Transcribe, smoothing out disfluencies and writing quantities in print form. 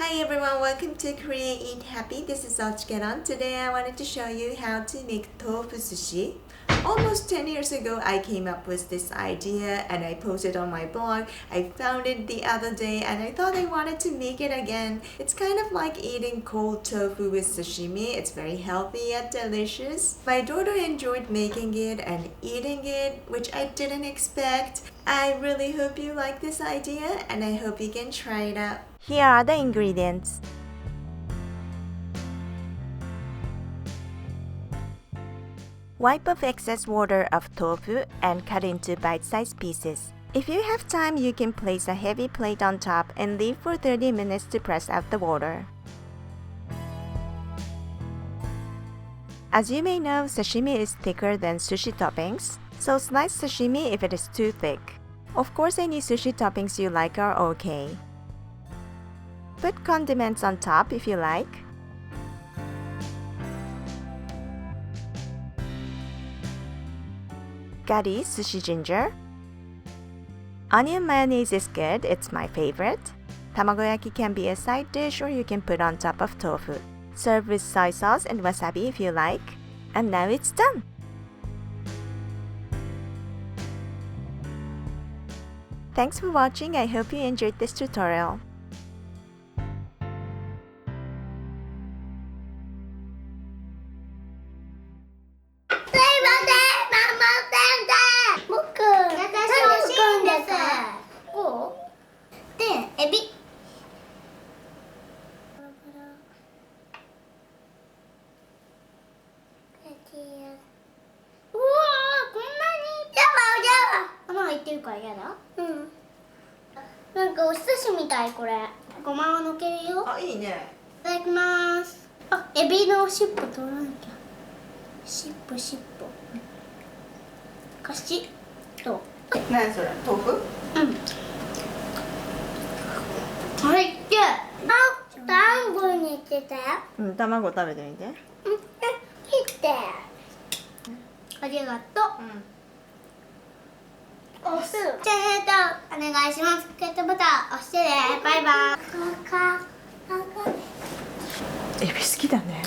Hi everyone, welcome to Korea Eat Happy. This is OCHIKERON. Today I wanted to show you how to make tofu sushi. Almost 10 years ago, I came up with this idea and I posted on my blog. I found it the other day and I thought I wanted to make it again. It's kind of like eating cold tofu with sashimi. It's very healthy yet delicious. My daughter enjoyed making it and eating it, which I didn't expect. I really hope you like this idea and I hope you can try it out. Here are the ingredients. Wipe off excess water of tofu and cut into bite-sized pieces. If you have time, you can place a heavy plate on top and leave for 30 minutes to press out the water. As you may know, sashimi is thicker than sushi toppings, so slice sashimi if it is too thick. Of course, any sushi toppings you like are okay. Put condiments on top if you like. Gari sushi ginger. Onion mayonnaise is good, it's my favorite. Tamagoyaki can be a side dish or you can put on top of tofu. Serve with soy sauce and wasabi if you like. And now it's done! Thanks for watching, I hope you enjoyed this tutorial.なんかお寿司みたいこれ。ごまをのけるよ。あ、いいね。いただきます。あ、エビの尻尾取らなきゃ。尻尾。カシッと。何それ？豆腐？うん。入って。あ、卵にしてたよ。うん、卵食べてみて。切って。ありがとう。おす。チャンネル登録お願いします。グッドボタン押してね。バイバイ。エビ好きだね。